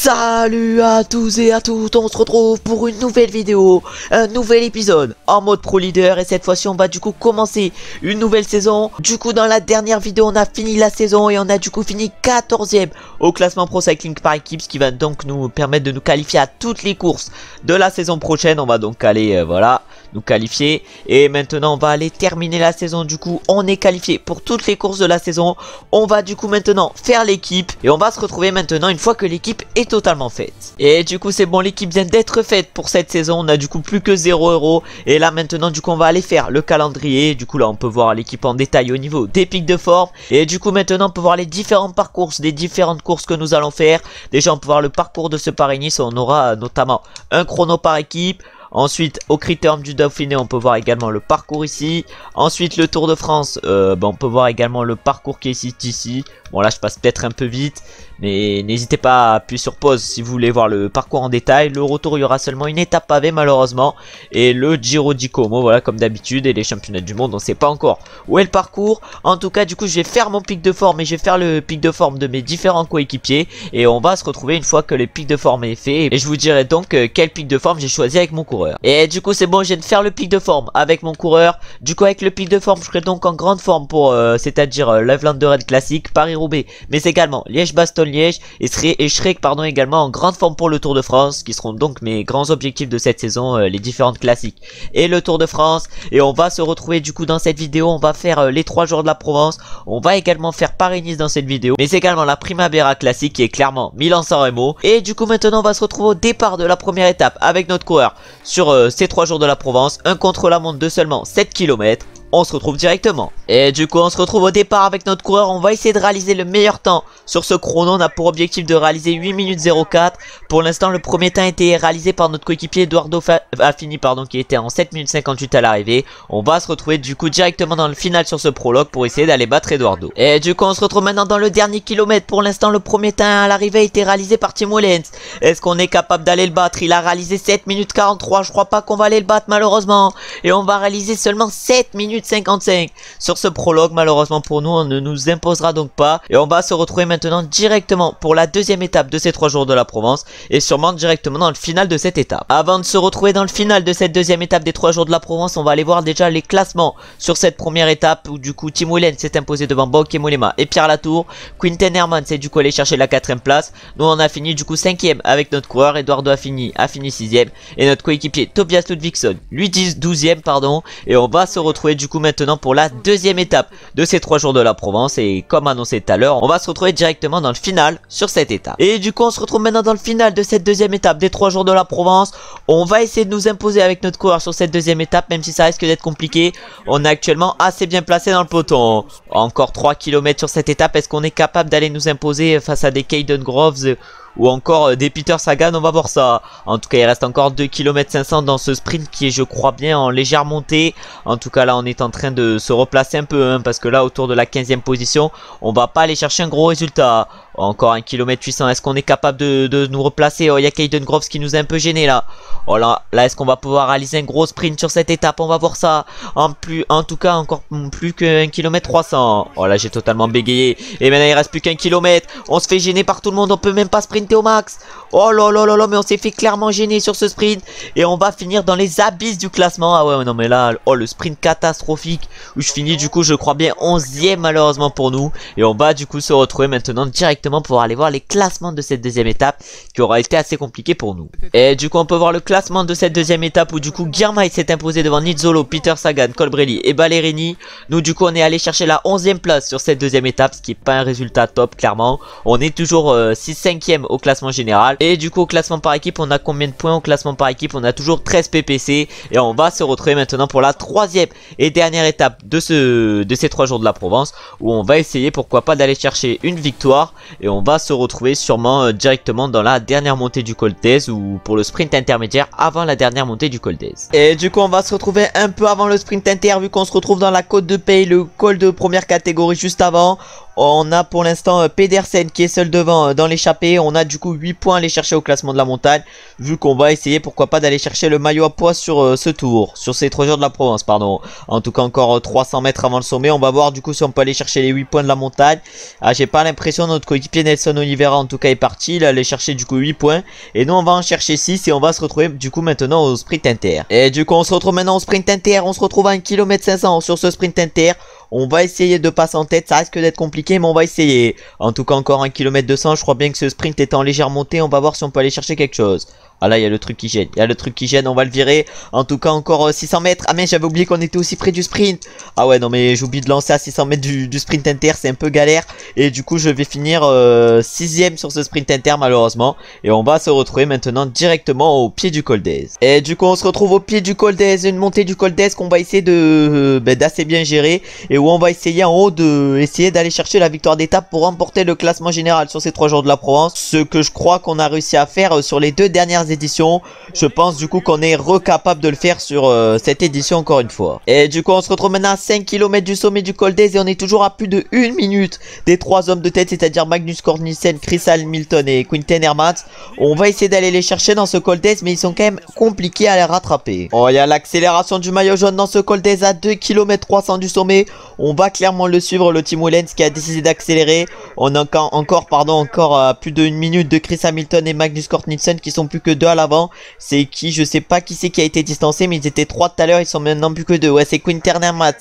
Salut à tous et à toutes, on se retrouve pour une nouvelle vidéo, un nouvel épisode en mode Pro Leader. Et cette fois-ci on va du coup commencer une nouvelle saison. Du coup dans la dernière vidéo on a fini la saison et on a du coup fini 14e au classement Pro Cycling par équipe, ce qui va donc nous permettre de nous qualifier à toutes les courses de la saison prochaine. On va donc aller voilà nous qualifier et maintenant on va aller terminer la saison. Du coup on est qualifié pour toutes les courses de la saison. On va du coup maintenant faire l'équipe et on va se retrouver maintenant une fois que l'équipe est totalement faite. Et du coup c'est bon, l'équipe vient d'être faite pour cette saison. On a du coup plus que 0 € et là maintenant du coup on va aller faire le calendrier. Du coup là on peut voir l'équipe en détail au niveau des pics de forme. Et du coup maintenant on peut voir les différents parcours des différentes courses que nous allons faire. Déjà on peut voir le parcours de ce Paris-Nice. On aura notamment un chrono par équipe. Ensuite au critérium du Dauphiné on peut voir également le parcours ici. Ensuite le Tour de France, on peut voir également le parcours qui est ici. Bon là je passe peut-être un peu vite, mais n'hésitez pas à appuyer sur pause si vous voulez voir le parcours en détail. Le retour il y aura seulement une étape pavée malheureusement. Et le Giro di Como, voilà comme d'habitude. Et les championnats du monde on sait pas encore où est le parcours. En tout cas du coup je vais faire mon pic de forme et je vais faire le pic de forme de mes différents coéquipiers. Et on va se retrouver une fois que le pic de forme est fait. Et je vous dirai donc quel pic de forme j'ai choisi avec mon coureur. Et du coup c'est bon, je viens de faire le pic de forme avec mon coureur. Du coup avec le pic de forme je serai donc en grande forme pour c'est-à-dire l'Evelander Red Classic, Paris-Roubaix, mais également Liège-Bastogne-Liège et je serai pardon également en grande forme pour le Tour de France, qui seront donc mes grands objectifs de cette saison, les différentes classiques et le Tour de France. Et on va se retrouver du coup dans cette vidéo. On va faire les 3 jours de la Provence. On va également faire Paris-Nice dans cette vidéo, mais également la Primavera Classique qui est clairement Milan-San Remo. Et du coup maintenant on va se retrouver au départ de la première étape avec notre coureur sur ces 3 jours de la Provence, un contre-la-montre de seulement 7 km. On se retrouve directement. Et du coup on se retrouve au départ avec notre coureur. On va essayer de réaliser le meilleur temps sur ce chrono. On a pour objectif de réaliser 8 minutes 04. Pour l'instant le premier temps a été réalisé par notre coéquipier Eduardo Affini qui était en 7 minutes 58 à l'arrivée. On va se retrouver du coup directement dans le final sur ce prologue pour essayer d'aller battre Eduardo. Et du coup on se retrouve maintenant dans le dernier kilomètre. Pour l'instant le premier temps à l'arrivée a été réalisé par Tim Wellens. Est-ce qu'on est capable d'aller le battre? Il a réalisé 7 minutes 43. Je crois pas qu'on va aller le battre malheureusement. Et on va réaliser seulement 7 minutes 55 sur ce prologue. Malheureusement pour nous on ne nous imposera donc pas. Et on va se retrouver maintenant directement pour la deuxième étape de ces 3 jours de la Provence. Et sûrement directement dans le final de cette étape. Avant de se retrouver dans le final de cette deuxième étape des 3 jours de la Provence, on va aller voir déjà les classements sur cette première étape. Où du coup Tim Wellens s'est imposé devant Bauke Mollema et Pierre Latour. Quinten Hermann s'est du coup allé chercher la 4ème place. Nous on a fini du coup 5ème avec notre coureur Eduardo Affini a fini 6ème. Et notre coéquipier Tobias Ludvigsson lui 12ème pardon. Et on va se retrouver du coup maintenant pour la deuxième étape de ces 3 jours de la Provence. Et comme annoncé tout à l'heure, on va se retrouver directement dans le final sur cette étape. Et du coup on se retrouve maintenant dans le final de cette deuxième étape des 3 jours de la Provence. On va essayer de nous imposer avec notre coureur sur cette deuxième étape, même si ça risque d'être compliqué. On est actuellement assez bien placé dans le peloton. Encore 3 km sur cette étape. Est-ce qu'on est capable d'aller nous imposer face à des Caden Groves ou encore des Peter Sagan? On va voir ça. En tout cas il reste encore 2 km 500 dans ce sprint qui est je crois bien en légère montée. En tout cas là on est en train de se replacer un peu parce que là autour de la 15ème position on va pas aller chercher un gros résultat. Encore 1 km 800. Est-ce qu'on est capable de nous replacer? Oh il y a Caden Groves qui nous a un peu gêné là. Oh là est-ce qu'on va pouvoir réaliser un gros sprint sur cette étape? On va voir ça. En tout cas encore plus que 1 km 300. Oh là j'ai totalement bégayé. Et maintenant il reste plus qu'1 km. On se fait gêner par tout le monde. On peut même pas sprinter au max. Oh là là là là, mais on s'est fait clairement gêner sur ce sprint. Et on va finir dans les abysses du classement. Ah ouais non mais là, oh le sprint catastrophique. Où je finis du coup je crois bien 11ème malheureusement pour nous. Et on va du coup se retrouver maintenant directement pour aller voir les classements de cette deuxième étape qui aura été assez compliqué pour nous. Et du coup on peut voir le classement de cette deuxième étape où du coup Girmay s'est imposé devant Nizzolo, Peter Sagan, Colbrelli et Ballerini. Nous du coup on est allé chercher la 11ème place sur cette deuxième étape, ce qui est pas un résultat top clairement. On est toujours 6-5ème au classement général. Et du coup au classement par équipe on a combien de points? Au classement par équipe on a toujours 13 PPC. Et on va se retrouver maintenant pour la 3ème et dernière étape de ces 3 jours de la Provence, où on va essayer pourquoi pas d'aller chercher une victoire. Et on va se retrouver sûrement directement dans la dernière montée du Col d'Èze ou pour le sprint intermédiaire avant la dernière montée du Col d'Èze. Et du coup on va se retrouver un peu avant le sprint inter vu qu'on se retrouve dans la côte de Pays, le col de première catégorie juste avant. On a pour l'instant Pedersen qui est seul devant dans l'échappée. On a du coup 8 points à aller chercher au classement de la montagne. Vu qu'on va essayer pourquoi pas d'aller chercher le maillot à pois sur ce tour. Sur ces 3 jours de la Provence pardon. En tout cas encore 300 mètres avant le sommet. On va voir du coup si on peut aller chercher les 8 points de la montagne. Ah, j'ai pas l'impression notre coéquipier Nelson Oliveira en tout cas est parti. Il allait chercher du coup 8 points. Et nous on va en chercher 6 et on va se retrouver du coup maintenant au sprint inter. Et du coup on se retrouve maintenant au sprint inter. On se retrouve à 1 km 500 sur ce sprint inter. On va essayer de passer en tête, ça risque d'être compliqué mais on va essayer. En tout cas encore 1 km 200, je crois bien que ce sprint est en légère montée, on va voir si on peut aller chercher quelque chose. Ah là il y a le truc qui gêne, on va le virer. En tout cas encore 600 mètres, ah mais j'avais oublié qu'on était aussi près du sprint. Ah ouais non mais j'oublie de lancer à 600 mètres du sprint inter, c'est un peu galère. Et du coup je vais finir 6ème sur ce sprint inter malheureusement. Et on va se retrouver maintenant directement au pied du col d'Aise. Et du coup on se retrouve au pied du col d'Aise, une montée du col d'Aise qu'on va essayer d'assez bien gérer. Et où on va essayer en haut d'aller chercher la victoire d'étape pour remporter le classement général sur ces 3 jours de la Provence. Ce que je crois qu'on a réussi à faire sur les 2 dernières éditions. Je pense du coup qu'on est recapable de le faire sur cette édition encore une fois. Et du coup on se retrouve maintenant à 5 km du sommet du col d'Aise et on est toujours à plus de 1 minute des 3 hommes de tête, c'est-à-dire Magnus Cort Nielsen, Chris Hamilton et Quinten Hermans. On va essayer d'aller les chercher dans ce col d'Aise mais ils sont quand même compliqués à les rattraper. Oh il y a l'accélération du maillot jaune dans ce col d'Aise à 2 km 300 du sommet. On va clairement le suivre, le Team Wellens qui a décidé d'accélérer. On a encore plus de 1 minute de Chris Hamilton et Magnus Cort Nielsen qui sont plus que 2 à l'avant. C'est qui? Je sais pas qui c'est qui a été distancé, mais ils étaient 3 tout à l'heure, ils sont maintenant plus que 2. Ouais, c'est Quinten Hermans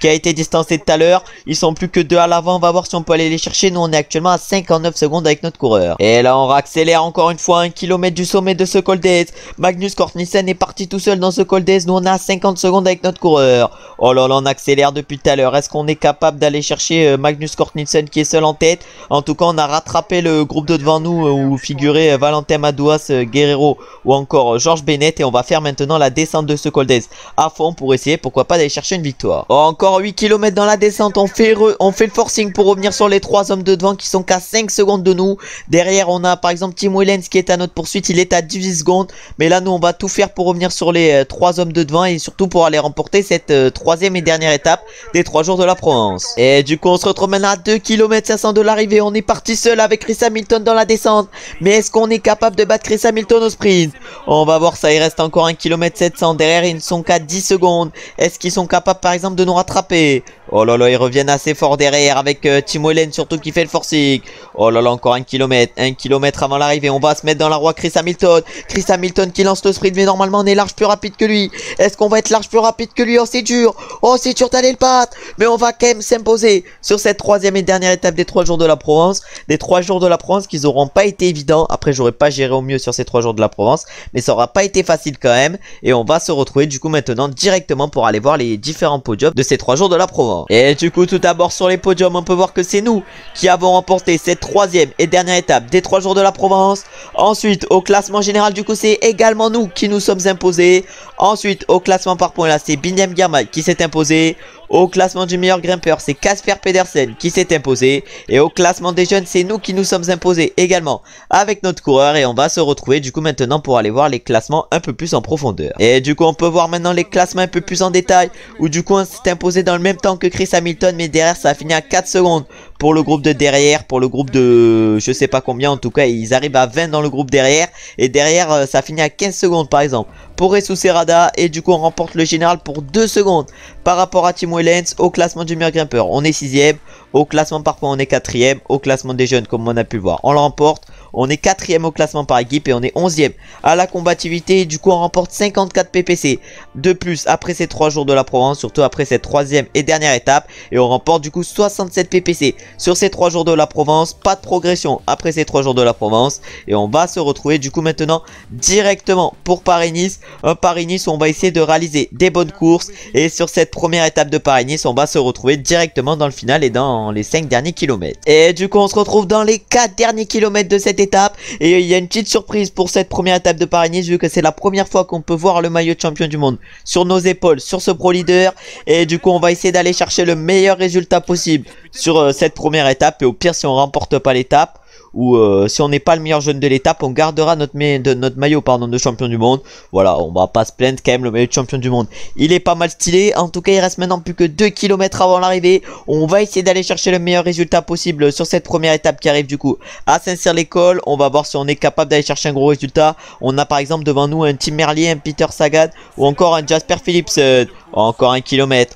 qui a été distancé tout à l'heure. Ils sont plus que 2 à l'avant, on va voir si on peut aller les chercher. Nous on est actuellement à 59 secondes avec notre coureur. Et là on accélère encore une fois 1 km du sommet de ce col d'Aise. Magnus Cort Nielsen est parti tout seul dans ce col d'Aise. Nous on est à 50 secondes avec notre coureur. Oh là là, on accélère depuis tout à l'heure. Est-ce qu'on est capable d'aller chercher Magnus Cort Nielsen qui est seul en tête? En tout cas on a rattrapé le groupe de devant nous où figurait Valentin Madouas, Guerrero ou encore Georges Bennett. Et on va faire maintenant la descente de ce col d'Aise à fond pour essayer pourquoi pas d'aller chercher une victoire. Oh, encore 8 km dans la descente. On fait le forcing pour revenir sur les 3 hommes de devant qui sont qu'à 5 secondes de nous. Derrière on a par exemple Team Wellens qui est à notre poursuite, il est à 18 secondes. Mais là nous on va tout faire pour revenir sur les 3 hommes de devant et surtout pour aller remporter cette 3ème et dernière étape des 3 jours de la Provence. Et du coup on se retrouve maintenant à 2 km 500 de l'arrivée. On est parti seul avec Chris Hamilton dans la descente. Mais est-ce qu'on est capable de battre Chris Hamilton au sprint? On va voir ça, il reste encore 1 km 700. Derrière ils ne sont qu'à 10 secondes. Est-ce qu'ils sont capables par exemple de nous rattraper? Oh là là, ils reviennent assez fort derrière avec Team Wellens surtout qui fait le forcing. Oh là là, encore 1 km avant l'arrivée. On va se mettre dans la roue Chris Hamilton. Chris Hamilton qui lance le sprint mais normalement on est large plus rapide que lui. Est-ce qu'on va être large plus rapide que lui? Oh c'est dur. Oh c'est dur d'aller le battre. Mais on va quand même s'imposer sur cette 3ème et dernière étape des 3 jours de la Provence. Des 3 jours de la Provence qui n'auront pas été évidents. Après j'aurais pas géré au mieux sur ces 3 jours de la Provence. Mais ça aura pas été facile quand même. Et on va se retrouver du coup maintenant directement pour aller voir les différents podiums de ces 3 jours de la Provence. Et du coup tout d'abord sur les podiums on peut voir que c'est nous qui avons remporté cette 3ème et dernière étape des 3 jours de la Provence. Ensuite au classement général du coup c'est également nous qui nous sommes imposés. Ensuite au classement par points là c'est Biniam Girmay qui s'est imposé. Au classement du meilleur grimpeur, c'est Casper Pedersen qui s'est imposé. Et au classement des jeunes, c'est nous qui nous sommes imposés également avec notre coureur. Et on va se retrouver du coup maintenant pour aller voir les classements un peu plus en profondeur. Et du coup, on peut voir maintenant les classements un peu plus en détail. Où du coup, on s'est imposé dans le même temps que Chris Hamilton. Mais derrière, ça a fini à 4 secondes pour le groupe de derrière. Pour le groupe de je sais pas combien. En tout cas, ils arrivent à 20 dans le groupe derrière. Et derrière, ça finit à 15 secondes par exemple pour Jesus Serrada. Et du coup, on remporte le général pour 2 secondes par rapport à Team Wellens. Au classement du meilleur grimpeur, on est 6ème. Au classement par points, on est 4ème. Au classement des jeunes, comme on a pu le voir, on le remporte. On est 4ème au classement par équipe et on est 11ème à la combativité. Du coup, on remporte 54 PPC de plus après ces 3 jours de la Provence, surtout après cette 3ème et dernière étape. Et on remporte du coup 67 PPC sur ces 3 jours de la Provence. Pas de progression après ces 3 jours de la Provence. Et on va se retrouver du coup maintenant directement pour Paris-Nice. Un Paris-Nice où on va essayer de réaliser des bonnes courses. Et sur cette première étape de Paris-Nice, on va se retrouver directement dans le final et dans les 5 derniers kilomètres. Et du coup, on se retrouve dans les 4 derniers kilomètres de cette étape. Et il y a une petite surprise pour cette première étape de Paris-Nice, vu que c'est la première fois qu'on peut voir le maillot de champion du monde sur nos épaules, sur ce Pro Leader. Et du coup, on va essayer d'aller chercher le meilleur résultat possible sur cette première étape. Et au pire, si on remporte pas l'étape, ou si on n'est pas le meilleur jeune de l'étape, on gardera notre maillot de champion du monde. Voilà, on va pas se plaindre quand même, le maillot de champion du monde, il est pas mal stylé. En tout cas, il reste maintenant plus que 2 km avant l'arrivée. On va essayer d'aller chercher le meilleur résultat possible sur cette première étape qui arrive du coup à Saint-Cyr-l'École. On va voir si on est capable d'aller chercher un gros résultat. On a par exemple devant nous un Tim Merlier, un Peter Sagan ou encore un Jasper Philipsen. Encore 1 km,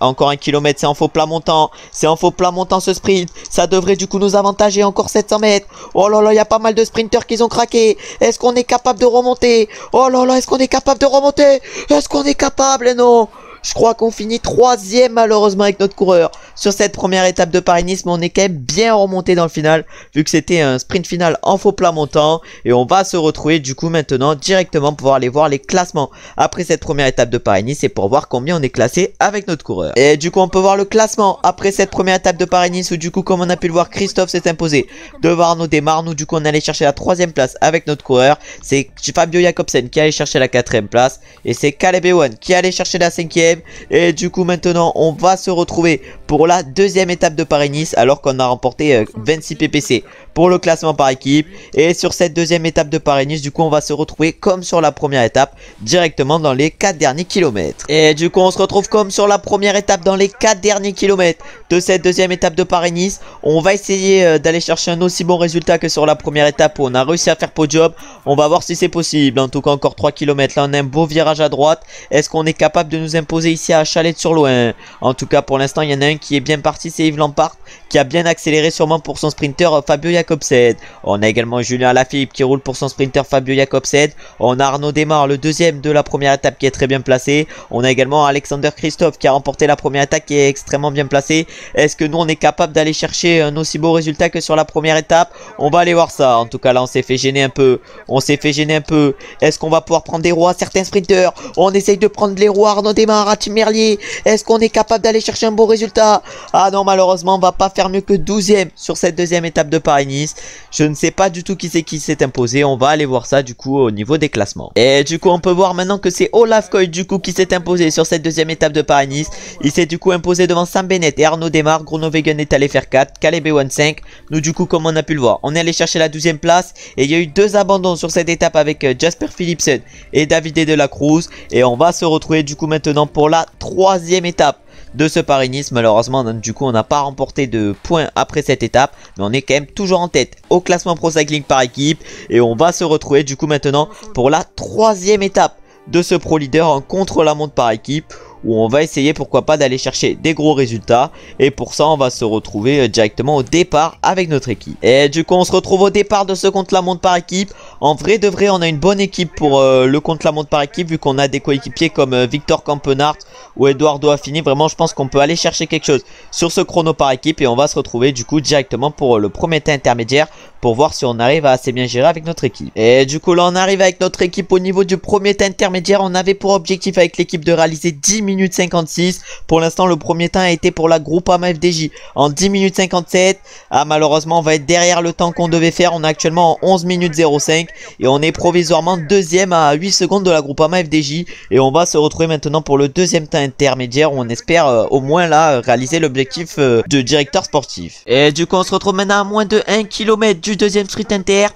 c'est en faux plat montant, ce sprint, ça devrait du coup nous avantager. Encore 700 mètres, oh là là, il y a pas mal de sprinters qui ont craqué. Est-ce qu'on est capable de remonter? Oh là là, est-ce qu'on est capable de remonter? Est-ce qu'on est capable? Et non, je crois qu'on finit 3e malheureusement avec notre coureur sur cette première étape de Paris-Nice, mais on est quand même bien remonté dans le final vu que c'était un sprint final en faux plat montant. Et on va se retrouver du coup maintenant directement pour pouvoir aller voir les classements après cette première étape de Paris-Nice et pour voir combien on est classé avec notre coureur. Et du coup on peut voir le classement après cette première étape de Paris-Nice où du coup comme on a pu le voir, Christophe s'est imposé devant Arnaud Démare. Nous du coup on allait chercher la 3e place avec notre coureur, c'est Fabio Jakobsen qui allait chercher la 4e place et c'est Caleb Ewan qui allait chercher la 5e. Et du coup maintenant on va se retrouver pour la 2e étape de Paris-Nice alors qu'on a remporté 26 PPC pour le classement par équipe. Et sur cette 2e étape de Paris-Nice du coup on va se retrouver comme sur la première étape directement dans les 4 derniers kilomètres. Et du coup on se retrouve comme sur la première étape dans les 4 derniers kilomètres de cette 2e étape de Paris-Nice. On va essayer d'aller chercher un aussi bon résultat que sur la première étape où on a réussi à faire podium. On va voir si c'est possible. En tout cas encore 3 km, là on a un beau virage à droite. Est-ce qu'on est capable de nous imposer ici à Chalette-sur-Loing? En tout cas pour l'instant il y en a un qui est bien parti, c'est Yves Lampart qui a bien accéléré sûrement pour son sprinter Fabio Jakobsen. On a également Julien Alaphilippe qui roule pour son sprinter Fabio Jakobsen. On a Arnaud Démare, le 2e de la première étape, qui est très bien placé. On a également Alexander Christophe qui a remporté la première étape, qui est extrêmement bien placé. Est-ce que nous on est capable d'aller chercher un aussi beau résultat que sur la première étape? On va aller voir ça. En tout cas là on s'est fait gêner un peu. Est-ce qu'on va pouvoir prendre des roues à certains sprinters? On essaye de prendre les roues à Arnaud Démare, à Tim Merlier. Est-ce qu'on est capable d'aller chercher un beau résultat? Ah non, malheureusement on va pas faire mieux que 12e sur cette 2e étape de Paris-Nice. Je ne sais pas du tout qui s'est imposé. On va aller voir ça du coup au niveau des classements. Et du coup on peut voir maintenant que c'est Olaf Koy du coup qui s'est imposé sur cette 2e étape de Paris-Nice. Il s'est du coup imposé devant Sam Bennett et Arnaud Démare. Groenewegen est allé faire 4, Caleb Ewan 5. Nous du coup comme on a pu le voir, on est allé chercher la 12e place. Et il y a eu 2 abandons sur cette étape avec Jasper Philipsen et Davide de la Cruz. Et on va se retrouver du coup maintenant pour la 3e étape de ce Paris-Nice. Malheureusement du coup on n'a pas remporté de points après cette étape, mais on est quand même toujours en tête au classement Pro Cycling par équipe. Et on va se retrouver du coup maintenant pour la 3e étape de ce Pro Leader en contre-la-montre par équipe, où on va essayer pourquoi pas d'aller chercher des gros résultats. Et pour ça on va se retrouver directement au départ avec notre équipe. Et du coup on se retrouve au départ de ce contre-la-montre par équipe. En vrai de vrai on a une bonne équipe pour le contre-la-montre par équipe, vu qu'on a des coéquipiers comme Victor Campenart ou Eduardo Affini. Vraiment je pense qu'on peut aller chercher quelque chose sur ce chrono par équipe. Et on va se retrouver du coup directement pour le premier temps intermédiaire, pour voir si on arrive à assez bien gérer avec notre équipe. Et du coup là on arrive avec notre équipe au niveau du premier temps intermédiaire. On avait pour objectif avec l'équipe de réaliser 10 minutes 56. Pour l'instant le premier temps a été pour la Groupama FDJ en 10 minutes 57. Ah malheureusement on va être derrière le temps qu'on devait faire. On est actuellement en 11 minutes 05 et on est provisoirement 2e à 8 secondes de la Groupama FDJ. Et on va se retrouver maintenant pour le 2e temps intermédiaire où on espère au moins là réaliser l'objectif de directeur sportif. Et du coup on se retrouve maintenant à moins de 1 km du deuxième sprint inter,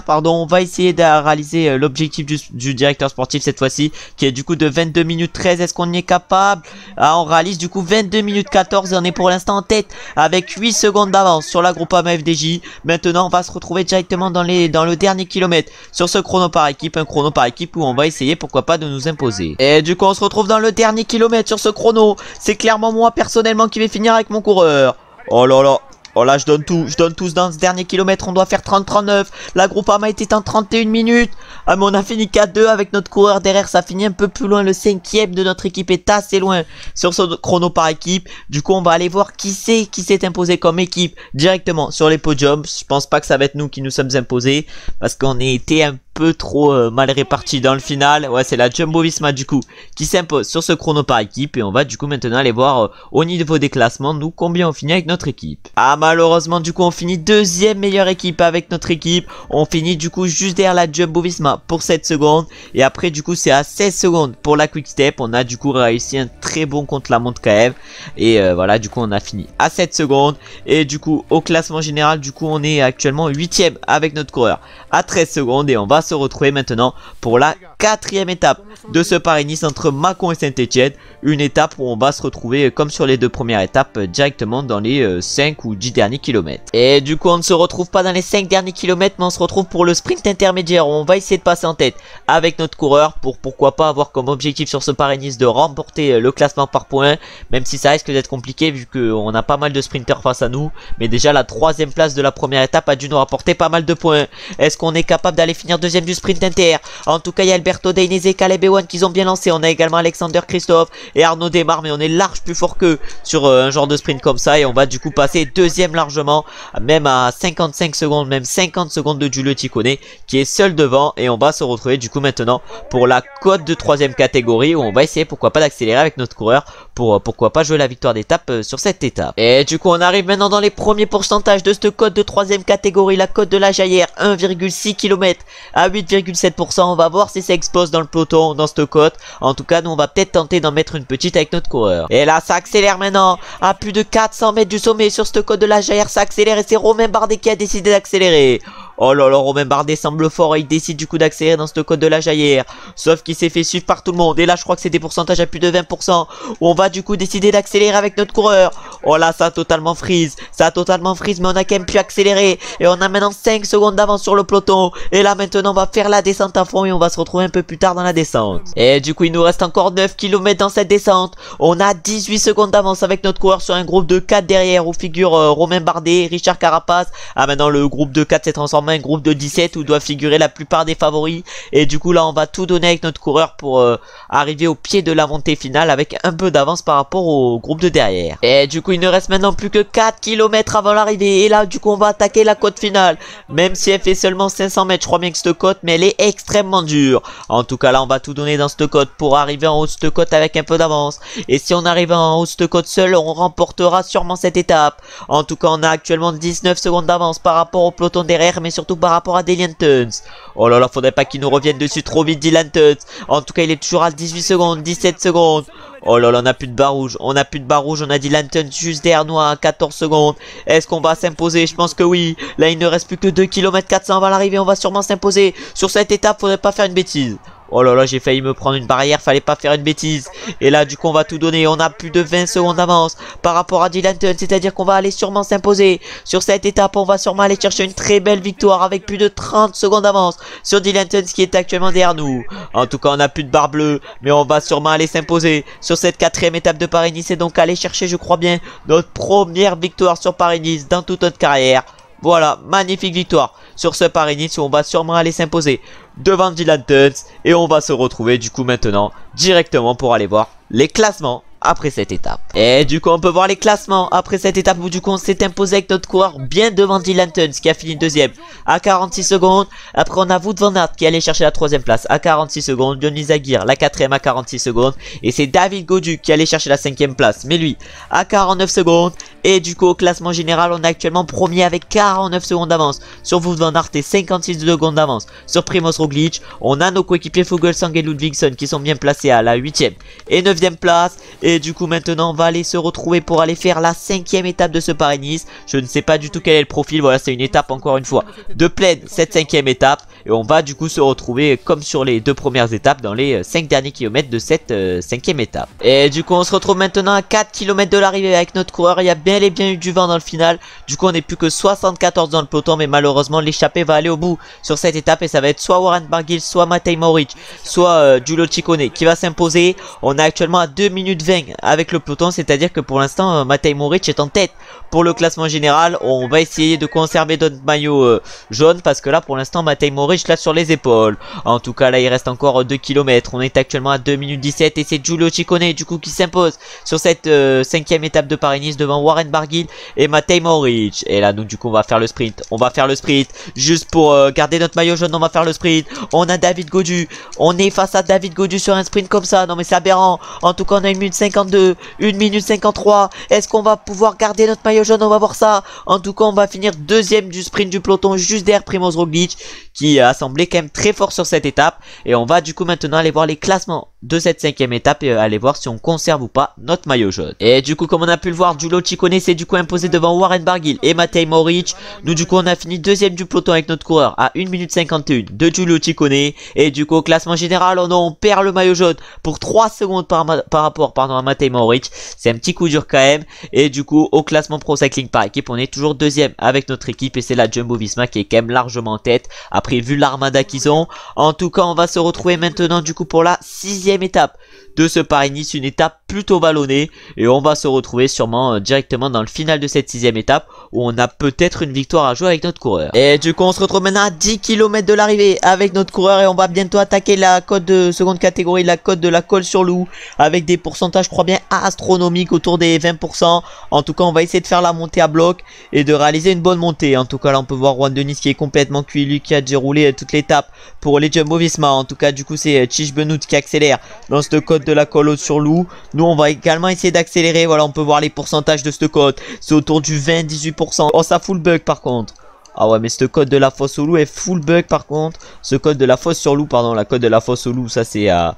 pardon. On va essayer de réaliser l'objectif du directeur sportif cette fois-ci, qui est du coup de 22 minutes 13. Est-ce qu'on y est capable? Ah, on réalise du coup 22 minutes 14 et on est pour l'instant en tête avec 8 secondes d'avance sur la Groupama FDJ. Maintenant on va se retrouver directement dans le dernier kilomètre sur ce chrono par équipe, un chrono par équipe où on va essayer pourquoi pas de nous imposer. Et du coup on se retrouve dans le dernier kilomètre sur ce chrono. C'est clairement moi personnellement qui vais finir avec mon coureur. Oh là là. Oh là je donne tout dans ce dernier kilomètre. On doit faire 30-39. La Groupama était en 31 minutes. Ah mais on a fini 4-2 avec notre coureur derrière. Ça finit un peu plus loin. Le 5e de notre équipe est assez loin sur ce chrono par équipe. Du coup on va aller voir qui s'est imposé comme équipe directement sur les podiums. Je pense pas que ça va être nous qui nous sommes imposés, parce qu'on a été un peu trop mal répartis dans le final. Ouais, c'est la Jumbo-Visma du coup qui s'impose sur ce chrono par équipe. Et on va du coup maintenant aller voir au niveau des classements, nous, combien on finit avec notre équipe. Ah, malheureusement du coup on finit deuxième meilleure équipe avec notre équipe. On finit du coup juste derrière la Jumbo-Visma pour 7 secondes. Et après du coup c'est à 16 secondes pour la Quick Step. On a du coup réussi un très bon contre-la-montre quand même. Et voilà, du coup on a fini à 7 secondes. Et du coup au classement général, du coup on est actuellement 8ème avec notre coureur à 13 secondes. Et on va se retrouver maintenant pour la 4ème étape de ce Paris-Nice entre Mâcon et Saint-Etienne. Une étape où on va se retrouver comme sur les deux premières étapes directement dans les 5 ou 10 derniers kilomètres. Et du coup on ne se retrouve pas dans les 5 derniers kilomètres, mais on se retrouve pour le sprint intermédiaire où on va essayer de passer en tête avec notre coureur pour pourquoi pas avoir comme objectif sur ce Paris-Nice de remporter le classement par points, même si ça risque d'être compliqué vu qu'on a pas mal de sprinters face à nous. Mais déjà la 3ème place de la première étape a dû nous rapporter pas mal de points. Est-ce qu'on est capable d'aller finir deuxième du sprint inter? En tout cas il y a Alberto Dainese et Caleb Ewan qui ont bien lancé. On a également Alexander Christophe et Arnaud Desmar, mais on est large plus fort qu'eux sur un genre de sprint comme ça. Et on va du coup passer deuxième largement, même à 55 secondes, même 50 secondes de Giulio Ciccone qui est seul devant. Et on va se retrouver du coup maintenant pour la côte de 3ème catégorie où on va essayer pourquoi pas d'accélérer avec notre coureur pour pourquoi pas jouer la victoire d'étape sur cette étape. Et du coup on arrive maintenant dans les premiers pourcentages de cette côte de 3ème catégorie, la côte de la Jaillère, 1,6 km à 8,7%. On va voir si ça explose dans le peloton, dans cette côte. En tout cas nous on va peut-être tenter d'en mettre une petite avec notre coureur. Et là ça accélère maintenant à plus de 400 mètres du sommet sur cette côte de la Jaillère. Ça accélère et c'est Romain Bardet qui a décidé d'accélérer. Oh là là, Romain Bardet semble fort et il décide du coup d'accélérer dans cette côte de la Jaillère. Sauf qu'il s'est fait suivre par tout le monde. Et là je crois que c'est des pourcentages à plus de 20%. Où on va du coup décider d'accélérer avec notre coureur. Oh là, ça a totalement freeze. Ça a totalement freeze, mais on a quand même pu accélérer. Et on a maintenant 5 secondes d'avance sur le peloton. Et là maintenant on va faire la descente à fond et on va se retrouver un peu plus tard dans la descente. Et du coup il nous reste encore 9 km dans cette descente. On a 18 secondes d'avance avec notre coureur sur un groupe de 4 derrière où figure Romain Bardet, Richard Carapace. Ah, maintenant le groupe de 4 s'est transformé un groupe de 17 où doivent figurer la plupart des favoris. Et du coup là on va tout donner avec notre coureur pour arriver au pied de la montée finale avec un peu d'avance par rapport au groupe de derrière. Et du coup il ne reste maintenant plus que 4 km avant l'arrivée. Et là du coup on va attaquer la côte finale. Même si elle fait seulement 500 mètres, je crois bien que cette côte, mais elle est extrêmement dure. En tout cas là on va tout donner dans cette côte pour arriver en haut de cette côte avec un peu d'avance. Et si on arrive en haut de cette côte seul, on remportera sûrement cette étape. En tout cas on a actuellement 19 secondes d'avance par rapport au peloton derrière, mais surtout par rapport à Dylan Teuns. Oh là là, faudrait pas qu'il nous revienne dessus trop vite Dylan Teuns. En tout cas il est toujours à 18 secondes, 17 secondes. Oh là là, on n'a plus de barre rouge, on a Dylan Teuns juste derrière nous à 14 secondes. Est-ce qu'on va s'imposer? Je pense que oui. Là il ne reste plus que 2 km 400 avant l'arrivée, on va sûrement s'imposer. Sur cette étape, faudrait pas faire une bêtise. Oh là là, j'ai failli me prendre une barrière, fallait pas faire une bêtise. Et là du coup on va tout donner, on a plus de 20 secondes d'avance par rapport à Dylan Teuns, c'est-à-dire qu'on va aller sûrement s'imposer. Sur cette étape on va sûrement aller chercher une très belle victoire avec plus de 30 secondes d'avance sur Dylan Teuns qui est actuellement derrière nous. En tout cas on a plus de barre bleue, mais on va sûrement aller s'imposer sur cette 4ème étape de Paris-Nice. Et donc aller chercher, je crois bien, notre première victoire sur Paris-Nice dans toute notre carrière. Voilà, magnifique victoire sur ce Paris-Nice où on va sûrement aller s'imposer devant Dylan Teuns. Et on va se retrouver du coup maintenant directement pour aller voir les classements après cette étape. Et du coup on peut voir les classements après cette étape où du coup on s'est imposé avec notre coureur bien devant Dylan Teuns qui a fini deuxième à 46 secondes. Après on a Wout van Aert qui allait chercher la 3ème place à 46 secondes. Johnny Zaguirre la 4ème à 46 secondes. Et c'est David Gaudu qui allait chercher la 5ème place, mais lui à 49 secondes. Et du coup au classement général on est actuellement premier avec 49 secondes d'avance sur Wout van Aert et 56 secondes d'avance sur Primož Roglic. On a nos coéquipiers Fuglsang et Ludvigsson qui sont bien placés à la 8ème et 9ème place. Et du coup maintenant on va aller se retrouver pour aller faire la 5ème étape de ce Paris-Nice. Je ne sais pas du tout quel est le profil. Voilà, c'est une étape encore une fois de plaine, cette 5ème étape. Et on va du coup se retrouver comme sur les 2 premières étapes dans les 5 derniers kilomètres de cette 5ème étape. Et du coup on se retrouve maintenant à 4 km de l'arrivée avec notre coureur. Il y a bel et bien eu du vent dans le final. Du coup on n'est plus que 74 dans le peloton, mais malheureusement l'échappée va aller au bout sur cette étape. Et ça va être soit Warren Barguil, soit Matej Mohoric, soit Giulio Ciccone qui va s'imposer. On est actuellement à 2 minutes 20 avec le peloton, c'est-à-dire que pour l'instant Matej Mohoric est en tête pour le classement général. On va essayer de conserver notre maillot jaune parce que là pour l'instant Matej Mohoric Rich là sur les épaules. En tout cas là il reste encore 2 km. On est actuellement à 2 minutes 17 et c'est Giulio Ciccone du coup qui s'impose sur cette 5e étape de Paris-Nice devant Warren Barguil et Matej Mohoric. Et là donc du coup on va faire le sprint. On va faire le sprint juste pour garder notre maillot jaune. On va faire le sprint. On a David Gaudu. On est face à David Gaudu sur un sprint comme ça. Non mais c'est aberrant. En tout cas on a 1 minute 52, 1 minute 53. Est-ce qu'on va pouvoir garder notre maillot jaune? On va voir ça. En tout cas on va finir deuxième du sprint du peloton juste derrière Primoz Roglic qui a semblé quand même très fort sur cette étape. Et on va du coup maintenant aller voir les classements de cette 5e étape et aller voir si on conserve ou pas notre maillot jaune. Et du coup comme on a pu le voir, Giulio Ciccone s'est du coup imposé devant Warren Barguil et Matej Mohoric. Nous du coup on a fini deuxième du peloton avec notre coureur à 1 minute 51 de Giulio Ciccone. Et du coup au classement général on perd le maillot jaune pour 3 secondes par rapport à Matej Mohoric. C'est un petit coup dur quand même. Et du coup au classement Pro Cycling par équipe on est toujours deuxième avec notre équipe et c'est la Jumbo Visma qui est quand même largement en tête après vu l'armada qu'ils ont. En tout cas on va se retrouver maintenant du coup pour la 6e étape de ce Paris-Nice, une étape plutôt vallonnée et on va se retrouver sûrement directement dans le final de cette 6e étape où on a peut-être une victoire à jouer avec notre coureur. Et du coup on se retrouve maintenant à 10 km de l'arrivée avec notre coureur et on va bientôt attaquer la côte de seconde catégorie, la côte de la Colle-sur-Loup avec des pourcentages je crois bien astronomiques autour des 20%. En tout cas on va essayer de faire la montée à bloc et de réaliser une bonne montée. En tout cas là on peut voir Juan Denis qui est complètement cuit, lui qui a déjà roulé toute l'étape pour les Jumbo Visma. En tout cas du coup c'est Tish Benoît qui accélère dans cette côte de la Colle-sur-Loup. Nous on va également essayer d'accélérer. Voilà on peut voir les pourcentages de cette côte. C'est autour du 20-18%. Oh ça full bug par contre. Ah ouais mais ce code de la fosse au loup est full bug par contre. Ce code de la fosse sur loup pardon, la côte de la fosse au loup ça c'est à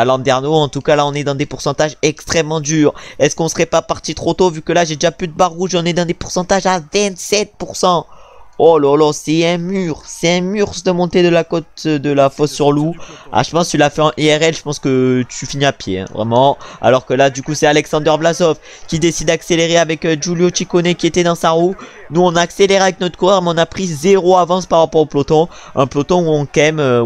Landerneau. En tout cas là on est dans des pourcentages extrêmement durs. Est-ce qu'on serait pas parti trop tôt vu que là j'ai déjà plus de barre rouge. On est dans des pourcentages à 27%. Oh là là, c'est un mur de montée de la côte de la fosse sur loup. Ah je pense que tu l'as fait en IRL, je pense que tu finis à pied, hein, vraiment. Alors que là du coup c'est Alexander Vlasov qui décide d'accélérer avec Giulio Ciccone qui était dans sa roue. Nous on a accéléré avec notre coureur mais on a pris 0 avance par rapport au peloton. Un peloton où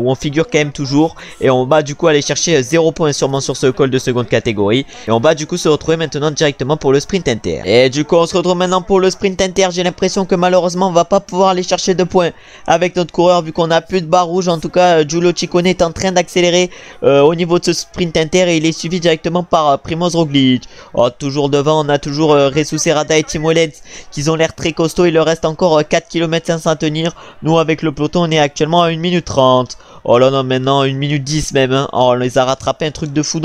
on figure quand même toujours. Et on va du coup aller chercher 0 points sûrement sur ce col de seconde catégorie. Et on va du coup se retrouver maintenant directement pour le sprint inter. Et du coup on se retrouve maintenant pour le sprint inter. J'ai l'impression que malheureusement on va pas pouvoir aller chercher 2 points avec notre coureur vu qu'on a plus de barre rouge. En tout cas Giulio Ciccone est en train d'accélérer au niveau de ce sprint inter et il est suivi directement par Primoz Roglic. Oh, toujours devant on a toujours Resu Serrada et Timo Lenz qui ont l'air très costauds. Il leur reste encore 4 km 500 à tenir. Nous avec le peloton on est actuellement à 1 minute 30. Oh là non maintenant 1 minute 10 même hein. Oh, on les a rattrapé un truc de fou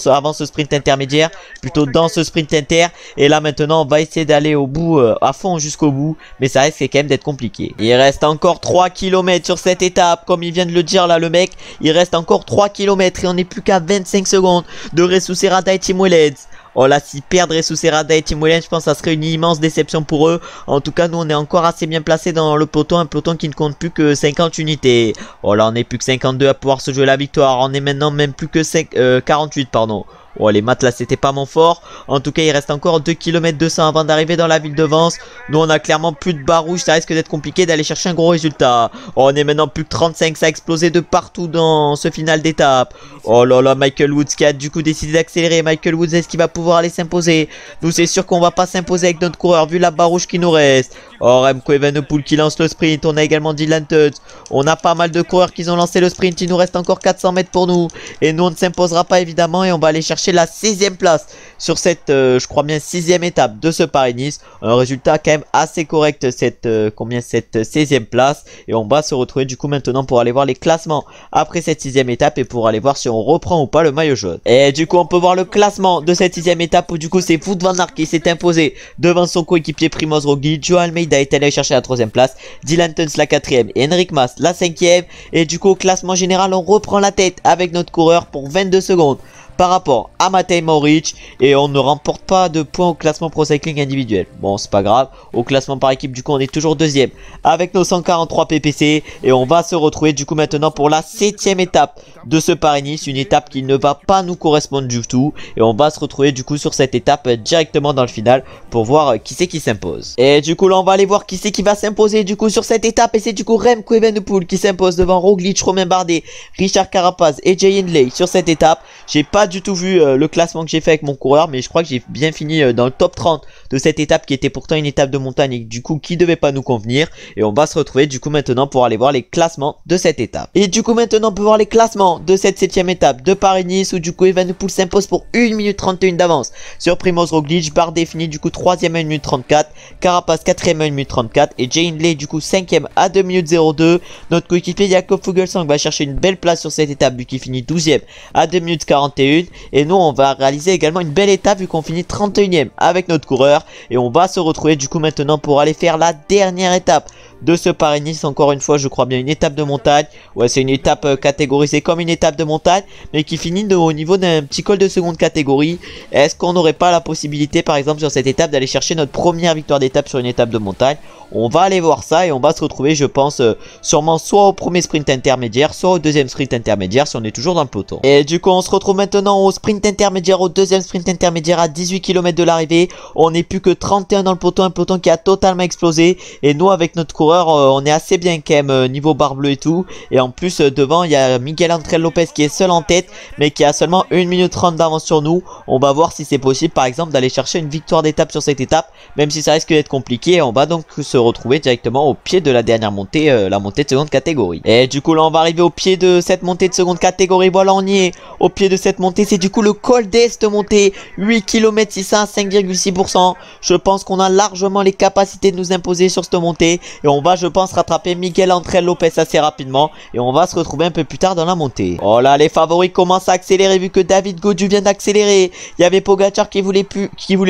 avant ce sprint intermédiaire. Plutôt dans ce sprint inter. Et là maintenant on va essayer d'aller au bout à fond jusqu'au bout. Mais ça risque quand même d'être compliqué. Il reste encore 3 km sur cette étape. Comme il vient de le dire là le mec. Il reste encore 3 km et on n'est plus qu'à 25 secondes de Resu Serrada et Timo Lenz. Oh là si perdre Resu Serrada et Timo Lenz je pense que ça serait une immense déception pour eux. En tout cas nous on est encore assez bien placé dans le peloton. Un peloton qui ne compte plus que 50 unités. Oh là on est plus que 52 à pouvoir se jouer la victoire. On est maintenant même plus que 48 pardon. Oh les maths là c'était pas mon fort. En tout cas il reste encore 2 km 200 avant d'arriver dans la ville de Vence. Nous on a clairement plus de barre rouge. Ça risque d'être compliqué d'aller chercher un gros résultat. Oh, on est maintenant plus que 35. Ça a explosé de partout dans ce final d'étape. Oh là là Michael Woods qui a du coup décidé d'accélérer. Michael Woods est-ce qu'il va pouvoir aller s'imposer? Nous c'est sûr qu'on va pas s'imposer avec notre coureur vu la barre rouge qui nous reste. Oh Remco Evenepoel qui lance le sprint. On a également Dylan Teuns. On a pas mal de coureurs qui ont lancé le sprint. Il nous reste encore 400 mètres pour nous. Et nous on ne s'imposera pas évidemment. Et on va aller chercher la 6e place sur cette je crois bien 6e étape de ce Paris-Nice. Un résultat quand même assez correct cette 16e place. Et on va se retrouver du coup maintenant pour aller voir les classements après cette 6e étape et pour aller voir si on reprend ou pas le maillot jaune. Et du coup on peut voir le classement de cette 6e étape où du coup c'est Wout van Aert qui s'est imposé devant son coéquipier Primoz Roglic. Joao Almeida est allé chercher la 3e place, Dylan Teuns la 4e et Enric Mas la 5e. Et du coup au classement général on reprend la tête avec notre coureur pour 22 secondes par rapport à Matej Mohoric et on ne remporte pas de points au classement Pro Cycling individuel. Bon c'est pas grave, au classement par équipe du coup on est toujours 2e avec nos 143 PPC et on va se retrouver du coup maintenant pour la 7e étape de ce Paris-Nice, une étape qui ne va pas nous correspondre du tout et on va se retrouver du coup sur cette étape directement dans le final pour voir qui c'est qui s'impose. Et du coup là on va aller voir qui c'est qui va s'imposer du coup sur cette étape et c'est du coup Remco Evenepoel qui s'impose devant Roglic, Romain Bardet, Richard Carapaz et Jay Hindley sur cette étape. J'ai pas pas du tout vu le classement que j'ai fait avec mon coureur, mais je crois que j'ai bien fini dans le top 30 de cette étape qui était pourtant une étape de montagne et du coup qui devait pas nous convenir. Et on va se retrouver du coup maintenant pour aller voir les classements de cette étape. Et du coup maintenant on peut voir les classements de cette 7ème étape de Paris-Nice où du coup Evenepoel s'impose pour 1 minute 31 d'avance sur Primoz Roglic. Bardet finit du coup 3ème à 1 minute 34, Carapaz 4ème à 1 minute 34 et Jay Hindley du coup 5ème à 2 minutes 02. Notre coéquipier Jakob Fuglsang va chercher une belle place sur cette étape vu qu'il finit 12ème à 2 minutes 41. Et nous on va réaliser également une belle étape vu qu'on finit 31ème avec notre coureur. Et on va se retrouver du coup maintenant pour aller faire la dernière étape de ce Paris-Nice. Encore une fois je crois bien une étape de montagne. Ouais, c'est une étape catégorisée comme une étape de montagne mais qui finit au niveau d'un petit col de seconde catégorie. Est-ce qu'on n'aurait pas la possibilité par exemple sur cette étape d'aller chercher notre première victoire d'étape sur une étape de montagne? On va aller voir ça et on va se retrouver je pense sûrement soit au premier sprint intermédiaire soit au deuxième sprint intermédiaire si on est toujours dans le peloton. Et du coup on se retrouve maintenant au sprint intermédiaire, au deuxième sprint intermédiaire à 18 km de l'arrivée. On n'est plus que 31 dans le peloton, un peloton qui a totalement explosé. Et nous avec notre coureur on est assez bien quand même niveau barre bleue et tout. Et en plus devant il y a Miguel Angel Lopez qui est seul en tête mais qui a seulement 1 minute 30 d'avance sur nous. On va voir si c'est possible par exemple d'aller chercher une victoire d'étape sur cette étape, même si ça risque d'être compliqué. On va donc se retrouver directement au pied de la dernière montée, la montée de seconde catégorie. Et du coup là on va arriver au pied de cette montée de seconde catégorie. Voilà on y est au pied de cette montée. C'est du coup le col d'Est montée, 8 km 600 à 5,6%. Je pense qu'on a largement les capacités de nous imposer sur cette montée. Et on va je pense rattraper Miguel Angel Lopez assez rapidement. Et on va se retrouver un peu plus tard dans la montée. Oh là les favoris commencent à accélérer vu que David Gaudu vient d'accélérer. Il y avait Pogacar qui voulait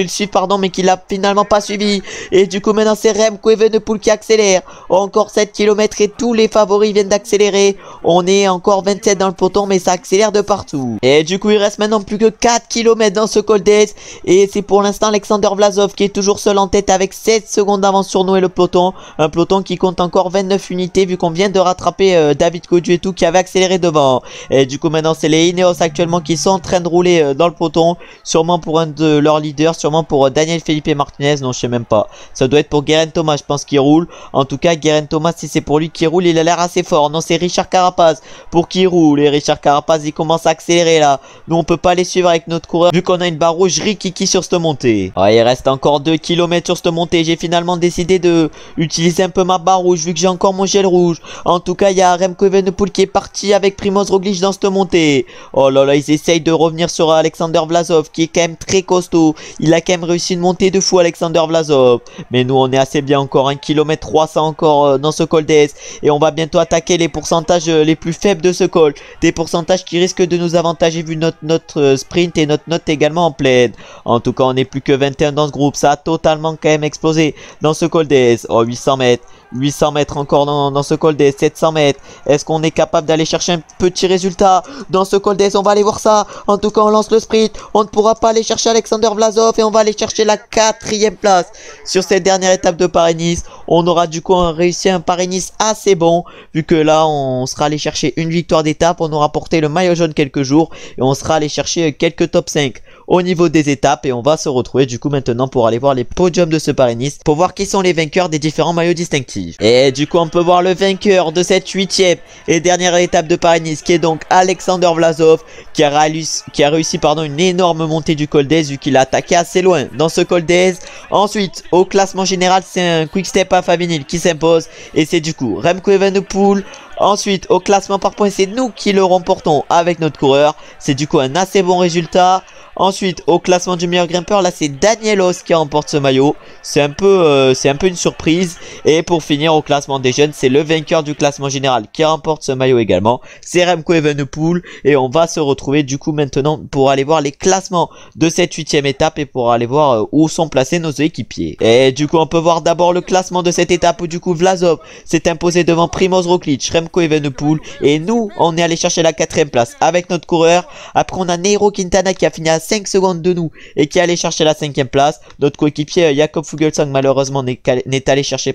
le suivre pardon mais qui l'a finalement pas suivi. Et du coup maintenant c'est Remco Evenepoel qui accélère. Encore 7 km et tous les favoris viennent d'accélérer. On est encore 27 dans le peloton mais ça accélère de partout. Et du coup il reste maintenant plus que 4 km dans ce col d'Est. Et c'est pour l'instant Alexander Vlasov qui est toujours seul en tête avec 7 secondes d'avance sur nous et le peloton. Un peloton qui compte encore 29 unités vu qu'on vient de rattraper David Gaudu et tout qui avait accéléré devant. Et du coup maintenant c'est les Ineos actuellement qui sont en train de rouler dans le peloton. Sûrement pour un de leurs leaders, sûrement pour Daniel Felipe Martinez, non je sais même pas. Ça doit être pour Geraint Thomas je pense qu'il roule. En tout cas Geraint Thomas si c'est pour lui qui roule il a l'air assez fort. Non c'est Richard Carapaz pour qui roule. Et Richard Carapaz il commence à accélérer là. Nous on peut pas les suivre avec notre coureur vu qu'on a une barre rouge rikiki sur cette montée. Il reste encore 2 km sur cette montée. J'ai finalement décidé de utiliser un peu ma barre rouge vu que j'ai encore mon gel rouge. En tout cas il y a Remco Evenepoel qui est parti avec Primoz Roglic dans cette montée. Oh là là ils essayent de revenir sur Alexander Vlasov qui est quand même très costaud. Il a quand même réussi une montée de fou Alexander Vlasov. Mais nous on est assez bien, encore 1 km 300 encore dans ce col d'Est. Et on va bientôt attaquer les pourcentages les plus faibles de ce col. Des pourcentages qui risquent de nous avantager vu notre sprint et notre note également en pleine. En tout cas on n'est plus que 21 dans ce groupe. Ça a totalement quand même explosé dans ce col d'Est. Oh 800 mètres. 800 mètres encore dans ce col d'Est, 700 mètres. Est-ce qu'on est capable d'aller chercher un petit résultat dans ce col d'Est? On va aller voir ça. En tout cas, on lance le sprint. On ne pourra pas aller chercher Alexander Vlasov et on va aller chercher la 4e place sur cette dernière étape de Paris-Nice. On aura du coup réussi un Paris-Nice assez bon vu que là, on sera allé chercher une victoire d'étape. On aura porté le maillot jaune quelques jours et on sera allé chercher quelques top 5 au niveau des étapes. Et on va se retrouver du coup maintenant pour aller voir les podiums de ce Paris-Nice pour voir qui sont les vainqueurs des différents maillots distinctifs. Et du coup on peut voir le vainqueur de cette 8e et dernière étape de Paris-Nice qui est donc Alexander Vlasov qui a réussi une énorme montée du col d'Est vu qu'il a attaqué assez loin dans ce col d'Est. Ensuite au classement général c'est un Quick-Step à Favinil qui s'impose et c'est du coup Remco Evenepoel. Ensuite au classement par points c'est nous qui le remportons avec notre coureur. C'est du coup un assez bon résultat. Ensuite au classement du meilleur grimpeur là c'est Daniel Oss qui remporte ce maillot. C'est un peu une surprise. Et pour finir au classement des jeunes c'est le vainqueur du classement général qui remporte ce maillot également. C'est Remco Evenepoel. Et on va se retrouver du coup maintenant pour aller voir les classements de cette 8e étape et pour aller voir où sont placés nos équipiers. Et du coup on peut voir d'abord le classement de cette étape où du coup Vlasov s'est imposé devant Primoz Roglic, Remco Evenepoel. Et nous on est allé chercher la 4e place avec notre coureur. Après on a Nairo Quintana qui a fini à 5 secondes de nous et qui allait chercher la 5e place. Notre coéquipier Jakob Fuglsang malheureusement n'est allé chercher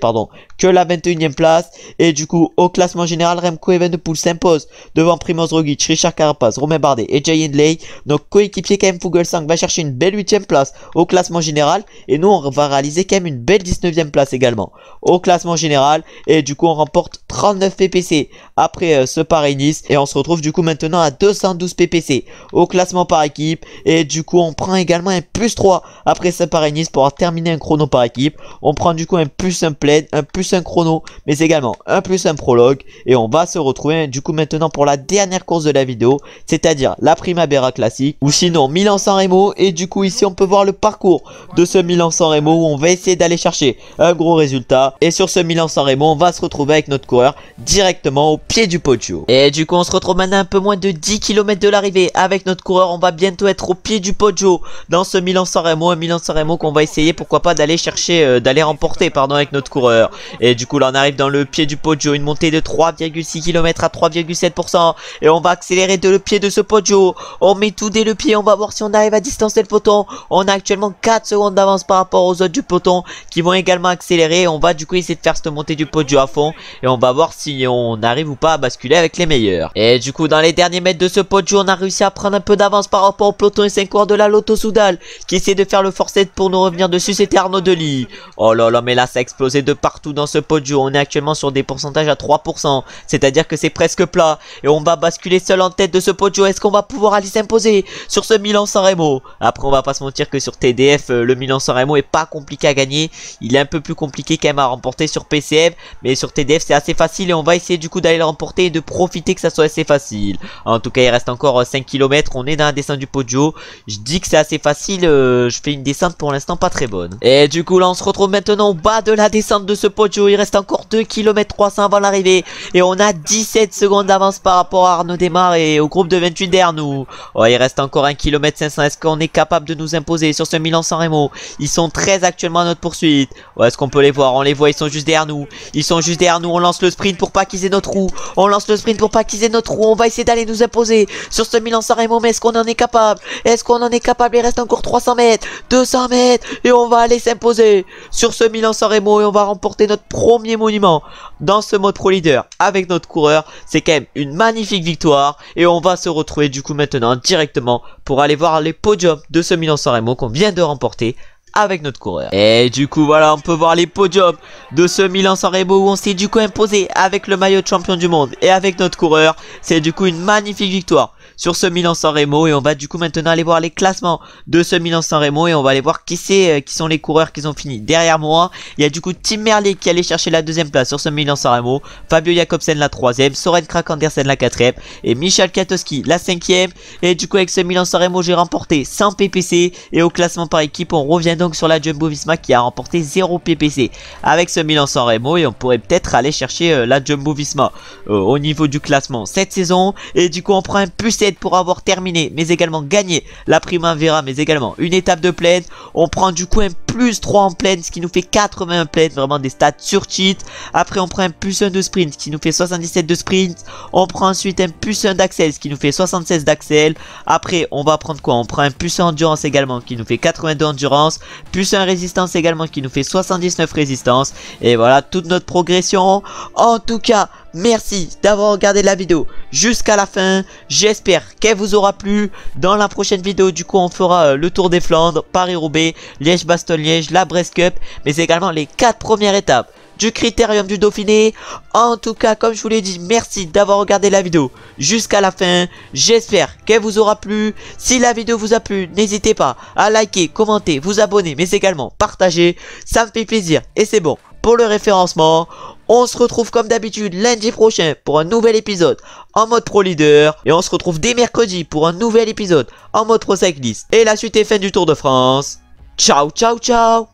que la 21e place. Et du coup au classement général, Remco Evenepoel s'impose devant Primoz Roglic, Richard Carapaz, Romain Bardet et Jay Hindley. Notre coéquipier KM Fuglsang va chercher une belle 8e place au classement général. Et nous on va réaliser quand même une belle 19e place également au classement général. Et du coup on remporte 39 PPC après ce Paris-Nice. Et on se retrouve du coup maintenant à 212 PPC au classement par équipe. Et du coup on prend également un plus 3 après ce Paris-Nice pour avoir terminé un chrono par équipe. On prend du coup un plus 1 plaid, un plus 1 chrono, mais également un plus 1 prologue. Et on va se retrouver du coup maintenant pour la dernière course de la vidéo, c'est-à-dire la Primavera classique ou sinon Milan-San Remo. Et du coup ici on peut voir le parcours de ce Milan-San Remo où on va essayer d'aller chercher un gros résultat. Et sur ce Milan-San Remo on va se retrouver avec notre coureur directement au pied du podio. Et du coup on se retrouve maintenant un peu moins de 10 km de l'arrivée avec notre coureur. On va bientôt être au pied du podio dans ce Milan-San Remo, un Milan-San Remo qu'on va essayer pourquoi pas d'aller chercher, d'aller remporter avec notre coureur. Et du coup là on arrive dans le pied du podio, une montée de 3,6 km à 3,7% et on va accélérer de le pied de ce podio. On met tout dès le pied, on va voir si on arrive à distancer le peloton. On a actuellement 4 secondes d'avance par rapport aux autres du peloton qui vont également accélérer. On va du coup essayer de faire cette montée du podio à fond et on va voir si on arrive ou pas à basculer avec les meilleurs. Et du coup dans les derniers mètres de ce podio on a réussi à prendre un peu d'avance par rapport au peloton et 5 coureurs de la Lotto Soudal qui essaie de faire le forcet pour nous revenir dessus. C'était Arnaud Delis. Oh là là, mais là ça a explosé de partout dans ce podio. On est actuellement sur des pourcentages à 3%, c'est-à-dire que c'est presque plat et on va basculer seul en tête de ce podio. Est-ce qu'on va pouvoir aller s'imposer sur ce Milan-San Remo? Après on va pas se mentir que sur TDF le Milan-San Remo est pas compliqué à gagner, il est un peu plus compliqué quand même à remporter sur PCF, mais sur TDF c'est assez facile et on va essayer du coup d'aller le remporter et de profiter que ça soit assez facile. En tout cas il reste encore 5 km, on est dans la descente du podio. Je dis que c'est assez facile, je fais une descente pour l'instant pas très bonne. Et du coup là on se retrouve maintenant au bas de la descente de ce podio. Il reste encore 2 km 300 avant l'arrivée et on a 17 secondes d'avance par rapport à Arnaud Démare et au groupe de 28 derrière nous. Oh, il reste encore 1 km 500. Est-ce qu'on est capable de nous imposer sur ce Milan-San Remo? Ils sont 13 actuellement à notre poursuite. Oh, est-ce qu'on peut les voir? On les voit, ils sont juste derrière nous. Ils sont juste derrière nous. On lance le sprint pour pas qu'ils aient notre roue. On lance le sprint pour pas qu'ils aient notre roue. On va essayer d'aller nous imposer sur ce Milan-San Remo, mais est-ce qu'on en est capable? Est-ce qu'on en est capable? Il reste encore 300 mètres, 200 mètres et on va aller s'imposer sur ce Milan-San Remo et on va remporter notre premier monument dans ce mode Pro Leader avec notre coureur. C'est quand même une magnifique victoire et on va se retrouver du coup maintenant directement pour aller voir les podiums de ce Milan-San Remo qu'on vient de remporter avec notre coureur. Et du coup voilà, on peut voir les podiums de ce Milan-San Remo où on s'est du coup imposé avec le maillot de champion du monde et avec notre coureur. C'est du coup une magnifique victoire sur ce Milan-San Remo et on va du coup maintenant aller voir les classements de ce Milan-San Remo et on va aller voir qui sont les coureurs qui ont fini derrière moi. Il y a du coup Tim Merlier qui allait chercher la 2e place sur ce Milan-San Remo, Fabio Jakobsen la 3e, Soren Kragh Andersen la 4e et Michal Kwiatkowski la 5e. Et du coup avec ce Milan-San Remo j'ai remporté 100 PPC et au classement par équipe on revient donc sur la Jumbo-Visma qui a remporté 0 PPC avec ce Milan-San Remo et on pourrait peut-être aller chercher la Jumbo-Visma au niveau du classement cette saison. Et du coup on prend un plus 7 pour avoir terminé mais également gagné la Primavera mais également une étape de plaine. On prend du coup un plus 3 en plaine ce qui nous fait 80 plaine, vraiment des stats sur cheat. Après on prend un plus 1 de sprint ce qui nous fait 77 de sprint. On prend ensuite un plus 1 d'axel ce qui nous fait 76 d'axel. Après on va prendre quoi? On prend un plus 1 endurance également qui nous fait 82 endurance, plus 1 résistance également qui nous fait 79 résistance. Et voilà toute notre progression. En tout cas merci d'avoir regardé la vidéo jusqu'à la fin. J'espère qu'elle vous aura plu. Dans la prochaine vidéo du coup on fera le Tour des Flandres, Paris-Roubaix, Liège-Bastogne-Liège, la Brest Cup, mais également les 4 premières étapes du Critérium du Dauphiné. En tout cas comme je vous l'ai dit, merci d'avoir regardé la vidéo jusqu'à la fin. J'espère qu'elle vous aura plu. Si la vidéo vous a plu, n'hésitez pas à liker, commenter, vous abonner mais également partager. Ça me fait plaisir et c'est bon pour le référencement. On se retrouve comme d'habitude lundi prochain pour un nouvel épisode en mode Pro Leader. Et on se retrouve dès mercredi pour un nouvel épisode en mode Pro Cycliste. Et la suite est fin du Tour de France. Ciao ciao ciao.